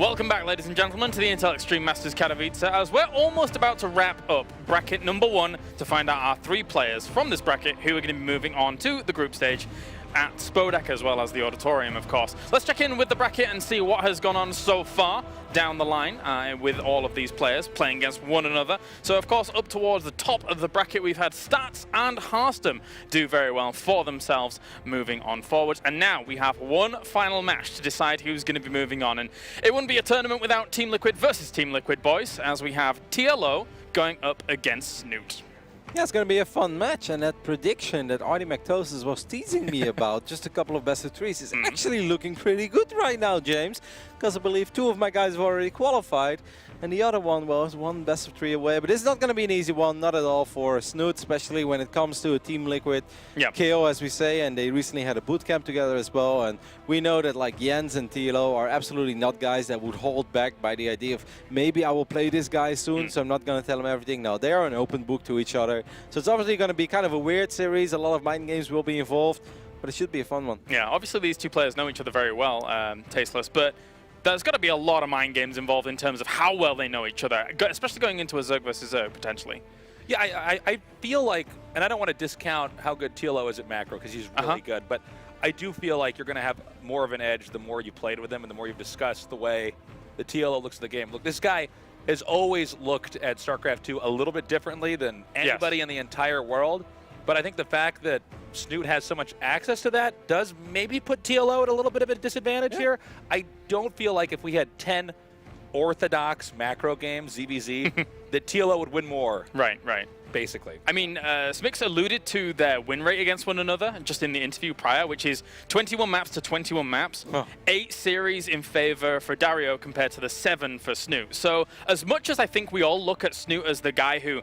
Welcome back, ladies and gentlemen, to the Intel Extreme Masters Katowice, as we're almost about to wrap up bracket number 1 to find out our 3 players from this bracket who are going to be moving on to the group stage at Spodek, as well as the auditorium, of course. Let's check in with the bracket and see what has gone on so far down the line with all of these players playing against one another. So, of course, up towards the top of the bracket, we've had Stats and Harstem do very well for themselves moving on forwards. And now we have one final match to decide who's going to be moving on. And it wouldn't be a tournament without Team Liquid versus Team Liquid, boys, as we have TLO going up against Snute. Yeah, it's going to be a fun match, and that prediction that IEM Katowice was teasing me about, just a couple of best of threes, is actually looking pretty good right now, James, because I believe 2 of my guys have already qualified, and the other one was 1 best of 3 away. But it's not going to be an easy one, not at all for Snute, especially when it comes to a Team Liquid KO, as we say, and they recently had a boot camp together as well, and we know that like Jens and TLO are absolutely not guys that would hold back by the idea of maybe I will play this guy soon, so I'm not going to tell them everything. No, they are an open book to each other. So it's obviously going to be kind of a weird series. A lot of mind games will be involved, but it should be a fun one. Yeah, obviously these 2 players know each other very well, Tasteless, but there's got to be a lot of mind games involved in terms of how well they know each other, especially going into a Zerg versus Zerg, potentially. Yeah, I feel like, and I don't want to discount how good TLO is at macro, because he's really good, but I do feel like you're going to have more of an edge the more you played with him and the more you've discussed the way the TLO looks at the game. Look, this guy has always looked at StarCraft II a little bit differently than anybody in the entire world. But I think the fact that Snute has so much access to that does maybe put TLO at a little bit of a disadvantage here. I don't feel like if we had 10 orthodox macro games, ZvZ, that TLO would win more. Right. Basically. I mean, Smix alluded to their win rate against one another just in the interview prior, which is 21 maps to 21 maps, 8 series in favor for Dario compared to the 7 for Snute. So as much as I think we all look at Snute as the guy who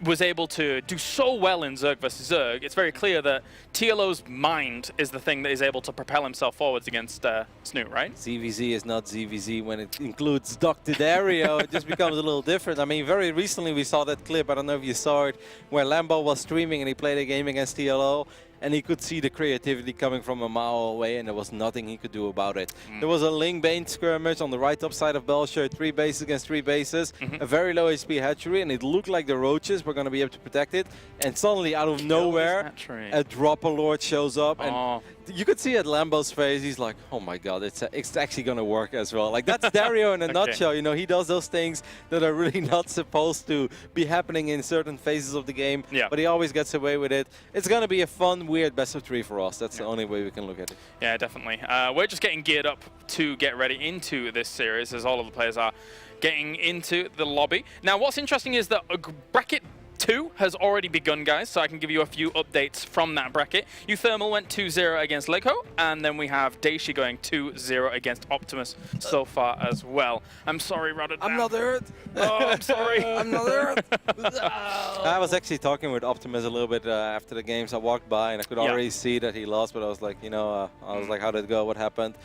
was able to do so well in Zerg versus Zerg, it's very clear that TLO's mind is the thing that is able to propel himself forwards against Snute, right? ZvZ is not ZvZ when it includes Dr. Dario. It just becomes a little different. I mean, very recently we saw that clip, I don't know if you saw it, where Lambo was streaming and he played a game against TLO. And he could see the creativity coming from a mile away, and there was nothing he could do about it. There was a Ling Bane skirmish on the right top side of Belshire, 3 bases against 3 bases, a very low HP hatchery, and it looked like the roaches were going to be able to protect it. And suddenly, out of nowhere, a Dropper Lord shows up, and you could see at Lambo's face, he's like, oh my god, it's actually going to work as well. Like, that's Dario in a nutshell. You know, he does those things that are really not supposed to be happening in certain phases of the game, but he always gets away with it. It's going to be a fun, weird best of 3 for us. That's the only way we can look at it. Yeah, definitely. We're just getting geared up to get ready into this series, as all of the players are getting into the lobby. Now, what's interesting is that bracket 2 has already begun, guys, so I can give you a few updates from that bracket. Uthermal went 2-0 against Lego, and then we have Daishi going 2-0 against Optimus so far as well. I'm sorry, Rotterdam. I'm not hurt. Oh, I'm sorry. I'm not hurt. I was actually talking with Optimus a little bit after the games. I walked by and I could already see that he lost, but I was like, you know, I was like, how did it go? What happened?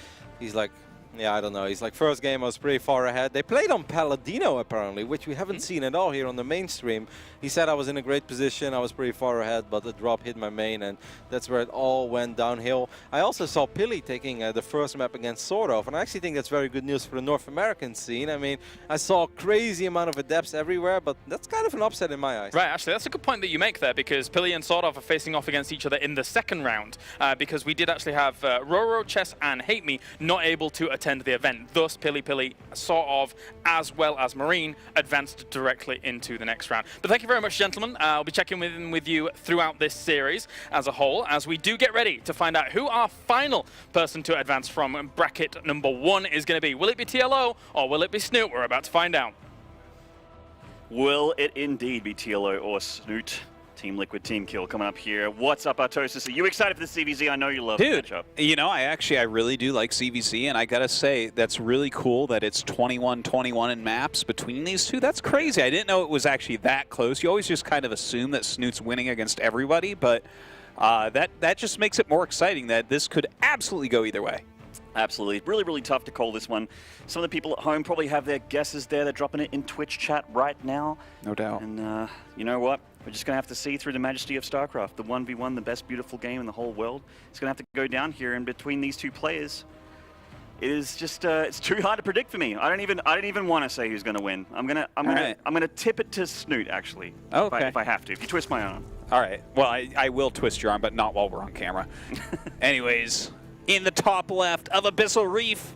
He's like, yeah, I don't know. He's like, first game I was pretty far ahead. They played on Paladino, apparently, which we haven't seen at all here on the mainstream. He said I was in a great position. I was pretty far ahead, but the drop hit my main, and that's where it all went downhill. I also saw Pili taking the first map against Sordov, and I actually think that's very good news for the North American scene. I mean, I saw a crazy amount of adepts everywhere, but that's kind of an upset in my eyes. Right, actually, that's a good point that you make there, because Pili and Sordov are facing off against each other in the second round, because we did actually have Roro, Chess, and Hate Me not able to attend the event. Thus, Pili, Sordov, as well as Marine, advanced directly into the next round. But thank you very much, gentlemen. I'll be checking in with you throughout this series as a whole, as we do get ready to find out who our final person to advance from bracket number 1 is going to be. Will it be TLO or will it be Snute? We're about to find out. Will it indeed be TLO or Snute? Team Liquid, Team Kill coming up here. What's up, Artosis? Are you excited for the ZvZ? I know you love the matchup. You know, I really do like ZvZ, and I gotta say, that's really cool that it's 21-21 in maps between these two. That's crazy. I didn't know it was actually that close. You always just kind of assume that Snute's winning against everybody, but that just makes it more exciting that this could absolutely go either way. Absolutely. Really, really tough to call this one. Some of the people at home probably have their guesses there. They're dropping it in Twitch chat right now. No doubt. And you know what? We're just going to have to see through the majesty of StarCraft. The 1v1, the best beautiful game in the whole world. It's going to have to go down here, and between these 2 players, It is just it's too hard to predict for me. I don't even want to say who's going to win. I'm gonna tip it to Snute actually. Okay. If I have to. If you twist my arm. All right. Well, I will twist your arm, but not while we're on camera. Anyways, in the top left of Abyssal Reef,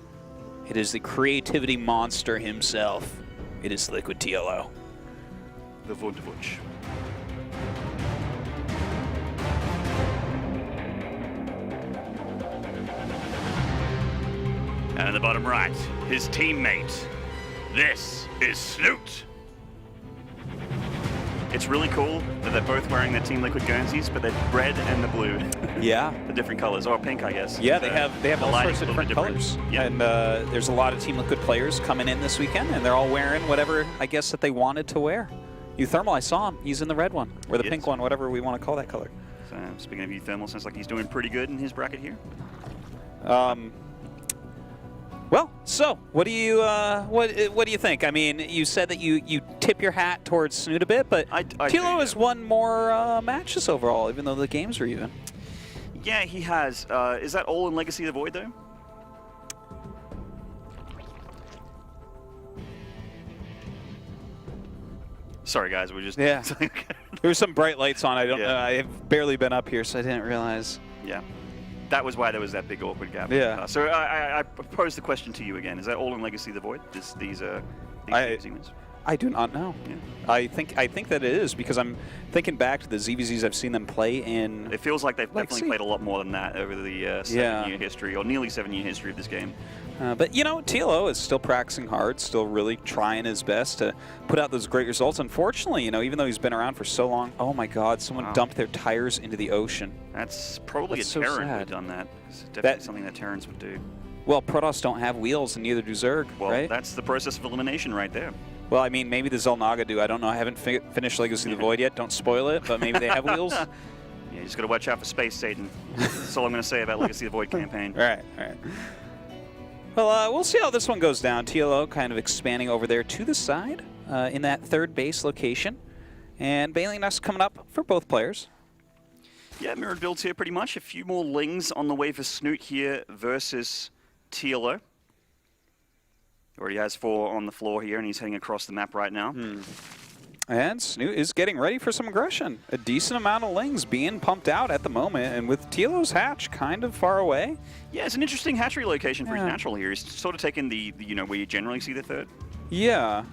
it is the creativity monster himself. It is Liquid TLO. The Wunderwunsch. And in the bottom right, his teammate. This is Snute. It's really cool that they're both wearing their Team Liquid Guernseys, but they're red and the blue. Yeah. The different colors, or pink, I guess. Yeah, they have all sorts of different colors. Yeah. And there's a lot of Team Liquid players coming in this weekend, and they're all wearing whatever, I guess, that they wanted to wear. Euthermal, I saw him. He's in the red one, or the pink one, whatever we want to call that color. So, speaking of Euthermal, sounds like he's doing pretty good in his bracket here. Well, so what do you think? I mean, you said that you tip your hat towards Snute a bit, but TLO has won more matches overall, even though the games are even. Yeah, he has. Is that all in Legacy of the Void, though? Sorry, guys, we're just... Yeah. There were some bright lights on. I don't know. I have barely been up here, so I didn't realize. Yeah. That was why there was that big awkward gap. Yeah. So I pose the question to you again. Is that all in Legacy of the Void? These segments? I do not know. Yeah. I think that it is, because I'm thinking back to the ZvZs I've seen them play in. It feels like they've definitely played a lot more than that over the 7-year history, or nearly 7-year history of this game. But, you know, TLO is still practicing hard, still really trying his best to put out those great results. Unfortunately, you know, even though he's been around for so long, oh my God, someone dumped their tires into the ocean. That's probably That's a so Terran would sad. have done that. It's definitely something that Terrans would do. Well, Protoss don't have wheels, and neither do Zerg, Well, right? that's the process of elimination right there. Well, I mean, maybe the Zelnaga do. I don't know. I haven't finished Legacy of the Void yet. Don't spoil it, but maybe they have wheels. Yeah, you just got to watch out for Space Satan. That's all I'm going to say about Legacy of the Void campaign. All right. Well, we'll see how this one goes down. TLO kind of expanding over there to the side in that third base location. And Bailing Nest coming up for both players. Yeah, mirrored builds here pretty much. A few more Lings on the way for Snute here versus TLO. Already has 4 on the floor here, and he's heading across the map right now. And Snute is getting ready for some aggression. A decent amount of Lings being pumped out at the moment, and with TLO's hatch kind of far away. Yeah, it's an interesting hatchery location for his natural here. He's sort of taken the where you generally see the third. Yeah.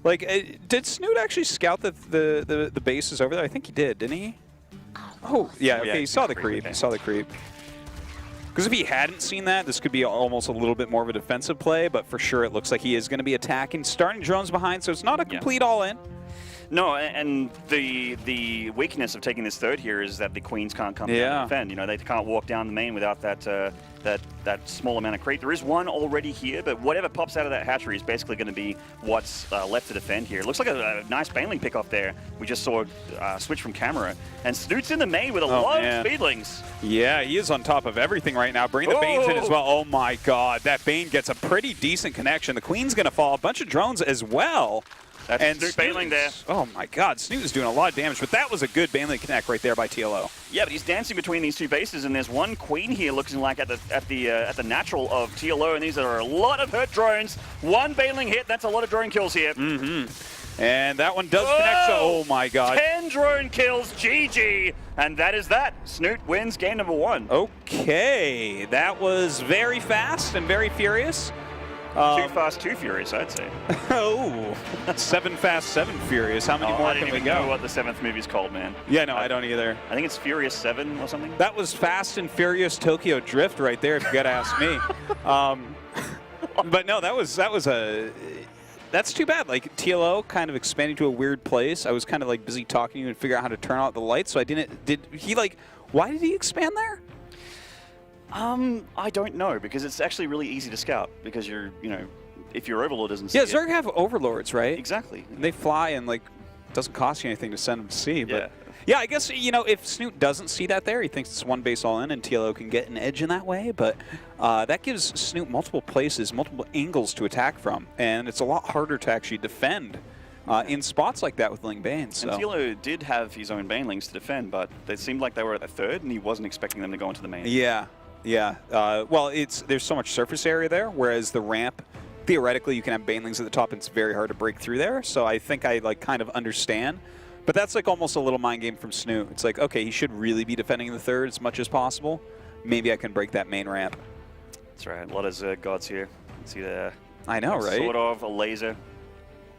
Like, did Snute actually scout the bases over there? I think he did, didn't he? Oh, yeah, okay, he saw the creep. He saw the creep. Because if he hadn't seen that, this could be almost a little bit more of a defensive play, but for sure it looks like he is going to be attacking, starting drones behind, so it's not a complete all-in. No, and the weakness of taking this third here is that the Queens can't come down and defend. You know, they can't walk down the main without that small amount of creep. There is one already here, but whatever pops out of that hatchery is basically going to be what's left to defend here. It looks like a nice Baneling pick off there. We just saw a switch from camera. And Snute's in the main with a lot of speedlings. Yeah, he is on top of everything right now. Bring the Banes in as well. Oh my God, that Bane gets a pretty decent connection. The Queen's going to fall. A bunch of drones as well. That's Snute Baneling there. Oh my God, Snute is doing a lot of damage, but that was a good Baneling connect right there by TLO. Yeah, but he's dancing between these two bases, and there's one Queen here looking like at the natural of TLO, and these are a lot of hurt drones. One Baneling hit, that's a lot of drone kills here. And that one does connect, so oh my God. 10 drone kills, GG, and that is that. Snute wins game number 1. Okay, that was very fast and very furious. Too fast, too furious, I'd say. Oh, 7 fast, 7 furious. How many more can we go? I don't even know what the 7th movie's called, man. Yeah, no, I don't either. I think it's Furious 7 or something. That was Fast and Furious Tokyo Drift right there, if you gotta ask me. But no, that's too bad. Like, TLO kind of expanding to a weird place. I was kind of like busy talking to you and figure out how to turn out the lights, so I didn't, why did he expand there? I don't know, because it's actually really easy to scout, because if your Overlord doesn't see Yeah, Zerg have Overlords, right? Exactly. And they fly, and like, it doesn't cost you anything to send them to see. But yeah, I guess, if Snute doesn't see that there, he thinks it's one base all in, and TLO can get an edge in that way. But that gives Snute multiple places, multiple angles to attack from, and it's a lot harder to actually defend in spots like that with Ling Bane. So. And TLO did have his own Banelings to defend, but they seemed like they were at the third, and he wasn't expecting them to go into the main. Yeah. Yeah. Well, there's so much surface area there, whereas the ramp, theoretically, you can have banelings at the top, and it's very hard to break through there. So I think I like kind of understand. But that's like almost a little mind game from Snute. It's like, okay, he should really be defending the third as much as possible. Maybe I can break that main ramp. That's right. A lot of gods here. See the. I know, right? Sort of a laser.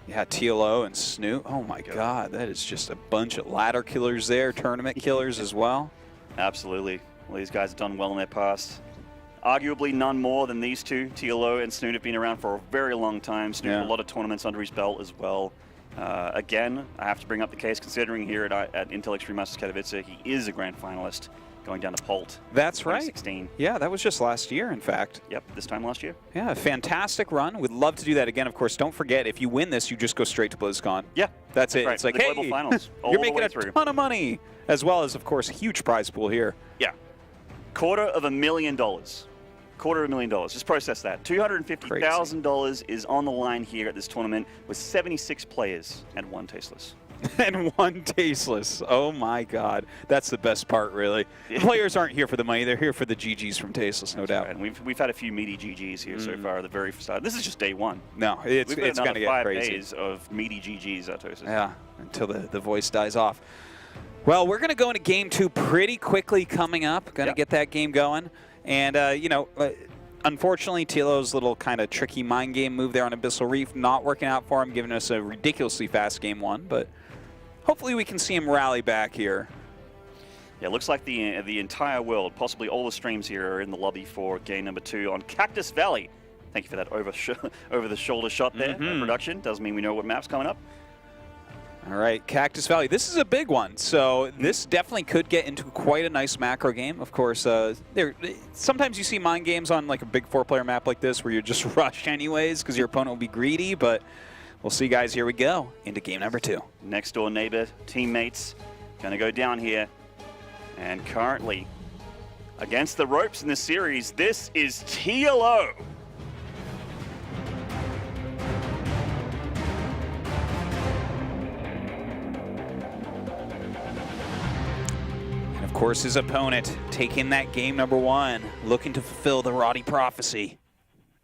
Yeah, TLO and Snute. Oh my God, that is just a bunch of ladder killers there, tournament killers as well. Absolutely. Well, these guys have done well in their past. Arguably none more than these two. TLO and Snute have been around for a very long time. Snute has a lot of tournaments under his belt as well. Again, I have to bring up the case, considering here at Intel Extreme Masters Katowice, he is a grand finalist, going down to Polt. That's right. 2016. Yeah, that was just last year, in fact. Yep, this time last year. Yeah, fantastic run. We'd love to do that again. Of course, don't forget, if you win this, you just go straight to BlizzCon. Yeah. That's it. Right. It's like, the hey, Global Finals, you're making a ton of money, as well as, of course, a huge prize pool here. Yeah. $250,000. $250,000. Just process that. $250,000 is on the line here at this tournament with 76 players and 1 tasteless. And 1 tasteless. Oh my God. That's the best part, really. The players aren't here for the money. They're here for the GGs from tasteless, no doubt. Right. And we've had a few meaty GGs here so far at the very start. This is just day 1. No, it's going to get 5 crazy. days of meaty GGs at Tosis. Yeah, until the voice dies off. Well, we're going to go into game 2 pretty quickly coming up. Going to get that game going. And, you know, unfortunately, TLO's little kind of tricky mind game move there on Abyssal Reef not working out for him, giving us a ridiculously fast game 1. But hopefully we can see him rally back here. Yeah, looks like the entire world, possibly all the streams here, are in the lobby for game number 2 on Cactus Valley. Thank you for that over-the-shoulder shot there. Production doesn't mean we know what map's coming up. All right, Cactus Valley. This is a big one, so this definitely could get into quite a nice macro game. Of course, sometimes you see mind games on like a big 4-player map like this where you just rush anyways because your opponent will be greedy, but we'll see, guys. Here we go into game number 2. Next door neighbor, teammates, going to go down here. And currently, against the ropes in this series, this is TLO. Of course, his opponent taking that game number 1, looking to fulfill the Roddy prophecy.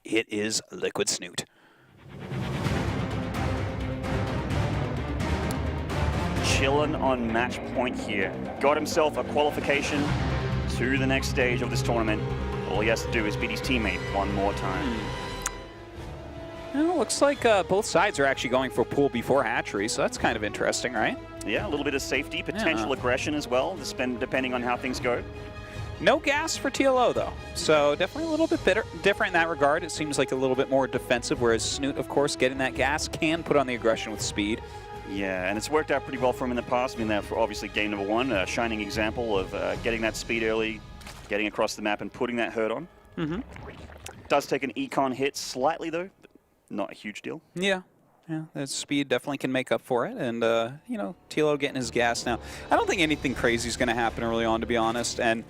It is Liquid Snute. Chilling on match point here. Got himself a qualification to the next stage of this tournament. All he has to do is beat his teammate one more time. Well, it looks like both sides are actually going for pool before hatchery, so that's kind of interesting, right? Yeah, a little bit of safety, potential aggression as well, depending on how things go. No gas for TLO, though, so definitely a little bit different in that regard. It seems like a little bit more defensive, whereas Snute, of course, getting that gas can put on the aggression with speed. Yeah, and it's worked out pretty well for him in the past. I mean, for obviously game number 1, a shining example of getting that speed early, getting across the map and putting that hurt on. Does take an econ hit slightly, though, but not a huge deal. Yeah, that speed definitely can make up for it. And, you know, TLO getting his gas now. I don't think anything crazy is going to happen early on, to be honest. And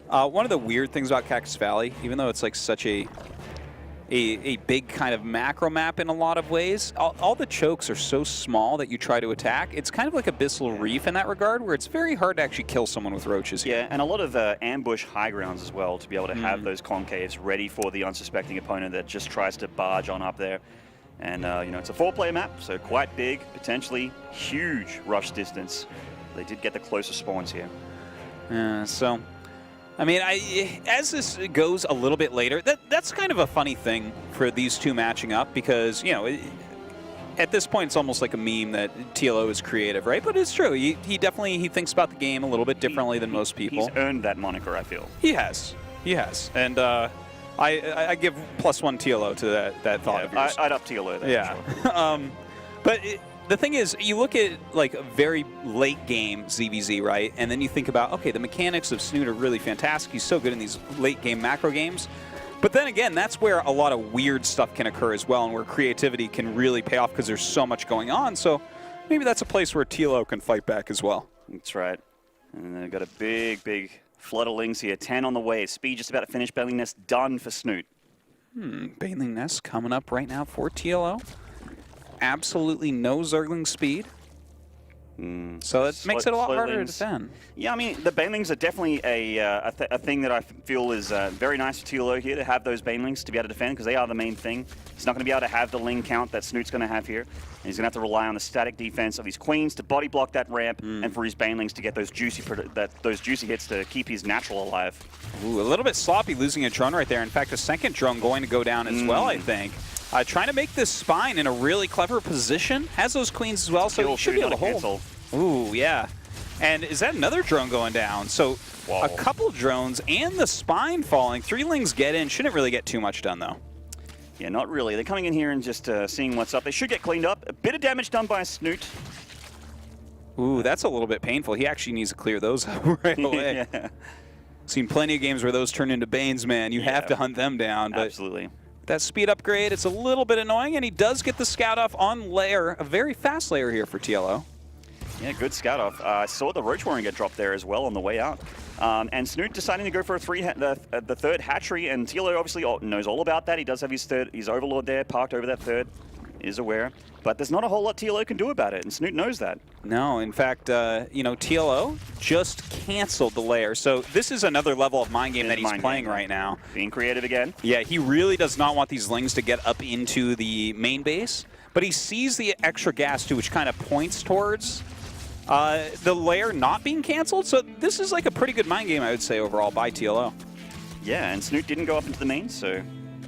one of the weird things about Cactus Valley, even though it's like such a big kind of macro map in a lot of ways, all the chokes are so small that you try to attack. It's kind of like Abyssal Reef in that regard, where it's very hard to actually kill someone with roaches here. Yeah, and a lot of ambush high grounds as well, to be able to have those concaves ready for the unsuspecting opponent that just tries to barge on up there. And, you know, it's a 4-player map, so quite big, potentially huge rush distance. They did get the closer spawns here. So, I mean, as this goes a little bit later, that's kind of a funny thing for these two matching up because, you know, at this point it's almost like a meme that TLO is creative, right? But it's true. He definitely thinks about the game a little bit differently than most people. He's earned that moniker, I feel. He has. And I give +1 TLO to that thought of yours. I'd up TLO there. Yeah. Sure. But the thing is, you look at like a very late game ZvZ, right? And then you think about, okay, the mechanics of Snute are really fantastic. He's so good in these late game macro games. But then again, that's where a lot of weird stuff can occur as well and where creativity can really pay off because there's so much going on. So maybe that's a place where TLO can fight back as well. That's right. And they've got a big flood of lings here. 10 on the way. Speed just about to finish. Baneling Nest done for Snute. Baneling Nest coming up right now for TLO. Absolutely no Zergling speed. So it makes it a lot harder to defend. Yeah, I mean, the banelings are definitely a thing that I feel is very nice for TLO here, to have those banelings to be able to defend, because they are the main thing. He's not going to be able to have the ling count that Snoot's going to have here. And he's going to have to rely on the static defense of his queens to body block that ramp, and for his banelings to get those juicy hits to keep his natural alive. Ooh, a little bit sloppy losing a drone right there. In fact, a second drone going to go down as well, I think. Trying to make this spine in a really clever position. Has those queens as well, so he should be able to hold. Ooh, yeah. And is that another drone going down? So a couple drones and the spine falling. 3 lings get in. Shouldn't really get too much done, though. Yeah, not really. They're coming in here and just seeing what's up. They should get cleaned up. A bit of damage done by Snute. Ooh, that's a little bit painful. He actually needs to clear those up right away. Yeah. Seen plenty of games where those turn into Banes, man. You have to hunt them down. But absolutely. That speed upgrade, it's a little bit annoying, and he does get the scout off on layer. A very fast layer here for TLO. Yeah, good scout off. I saw the Roach Warren get dropped there as well on the way out. And Snute deciding to go for the third hatchery, and TLO obviously knows all about that. He does have his Overlord there, parked over that third, is aware. But there's not a whole lot TLO can do about it, and Snute knows that. No, in fact, you know, TLO just canceled the layer. So this is another level of mind game that he's playing right now. Being creative again. Yeah, he really does not want these lings to get up into the main base, but he sees the extra gas too, which kind of points towards the layer not being canceled. So this is like a pretty good mind game, I would say, overall by TLO. Yeah, and Snute didn't go up into the main, so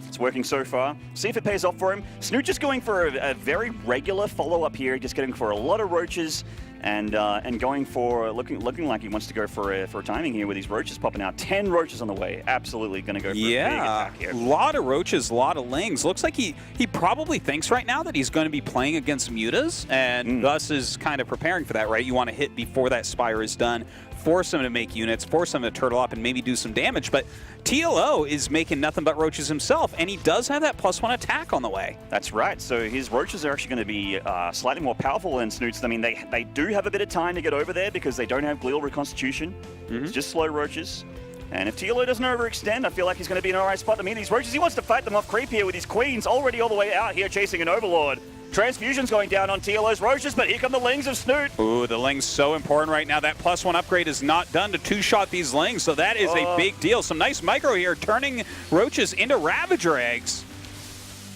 it's working so far. See if it pays off for him. Snute just going for a very regular follow-up here, just getting for a lot of roaches and going for looking like he wants to go for a timing here with these roaches popping out. 10 roaches on the way. Absolutely going to go for a big attack here. A lot of roaches, a lot of lings. Looks like he probably thinks right now that he's going to be playing against mutas, and thus is kind of preparing for that, right? You want to hit before that Spire is done, force him to make units, force him to turtle up and maybe do some damage, but TLO is making nothing but roaches himself, and he does have that +1 attack on the way. That's right. So his roaches are actually going to be slightly more powerful than Snoot's. I mean, they do have a bit of time to get over there because they don't have glial reconstitution. It's just slow roaches. And if TLO doesn't overextend, I feel like he's going to be in an alright spot. I mean, these roaches, he wants to fight them off creep here with his queens already all the way out here chasing an Overlord. Transfusion's going down on TLO's roaches, but here come the lings of Snute. Ooh, the ling's so important right now. That +1 upgrade is not done to two-shot these lings, so that is a big deal. Some nice micro here, turning roaches into Ravager eggs.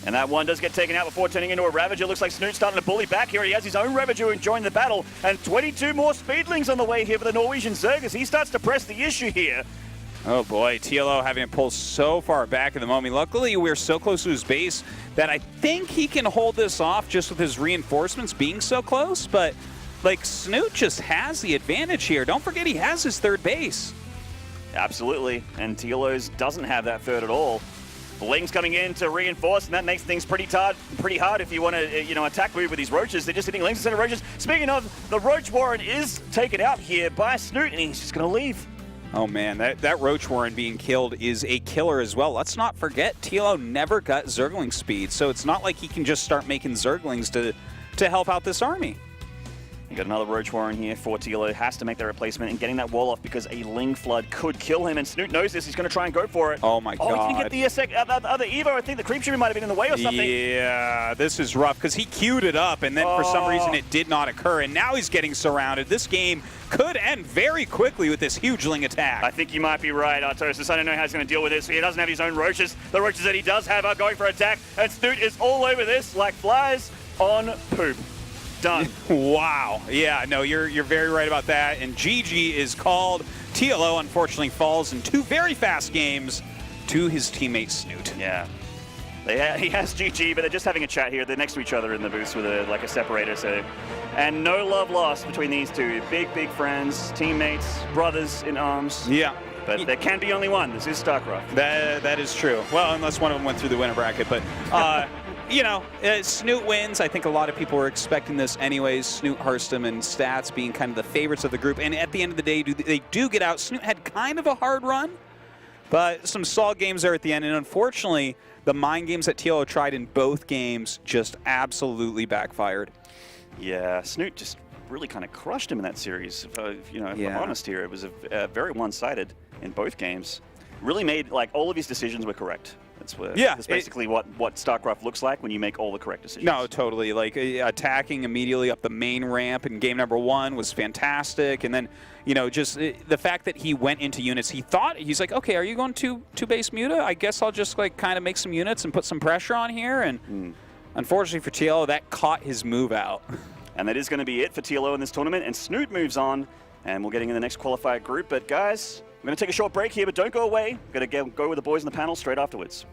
And that one does get taken out before turning into a Ravager. Looks like Snoot starting to bully back here. He has his own Ravager join the battle, and 22 more Speedlings on the way here for the Norwegian Zerg as he starts to press the issue here. Oh boy, TLO having to pull so far back at the moment. Luckily, we're so close to his base that I think he can hold this off just with his reinforcements being so close, but like Snute just has the advantage here. Don't forget he has his third base. Absolutely, and TLO's doesn't have that third at all. The Lings coming in to reinforce, and that makes things pretty hard if you want to, attack move with these roaches. They're just hitting Lings instead of roaches. Speaking of, the Roach Warren is taken out here by Snute, and he's just going to leave. Oh man, that Roach Warren being killed is a killer as well. Let's not forget, TLO never got Zergling speed, so it's not like he can just start making Zerglings to help out this army. You got another Roach Warren here for TLO. Has to make that replacement and getting that wall off because a Ling Flood could kill him, and Snute knows this. He's going to try and go for it. Oh my god. Oh, he can get the other Evo. I think the Creep Shooter might have been in the way or something. Yeah, this is rough because he queued it up, and then for some reason it did not occur, and now he's getting surrounded. This game could end very quickly with this huge Ling attack. I think you might be right, Artosis. I don't know how he's going to deal with this. He doesn't have his own roaches. The roaches that he does have are going for attack, and Snute is all over this like flies on poop. Done. Wow. Yeah, no, you're very right about that. And GG is called. TLO unfortunately falls in 2 very fast games to his teammate Snute. Yeah. He has GG, but they're just having a chat here. They're next to each other in the booth with a separator. So, and no love lost between these two. Big friends, teammates, brothers in arms. Yeah. But there can be only one. This is StarCraft. That is true. Well, unless one of them went through the winner bracket. But, Snute wins. I think a lot of people were expecting this anyways. Snute, Hearthstone, and Stats being kind of the favorites of the group. And at the end of the day, they do get out. Snute had kind of a hard run, but some solid games there at the end. And unfortunately, the mind games that TLO tried in both games just absolutely backfired. Yeah, Snute just really kind of crushed him in that series. If I'm honest here, it was very one-sided in both games. Really made, all of his decisions were correct. That's basically what StarCraft looks like when you make all the correct decisions. No, totally. Like attacking immediately up the main ramp in game number 1 was fantastic, and then just the fact that he went into units, he's like, okay, are you going to base Muta? I guess I'll just like kind of make some units and put some pressure on here, and unfortunately for TLO, that caught his move out. And that is going to be it for TLO in this tournament, and Snute moves on, and we're getting in the next qualifier group. But guys, I'm going to take a short break here, but don't go away. We're going to go with the boys in the panel straight afterwards.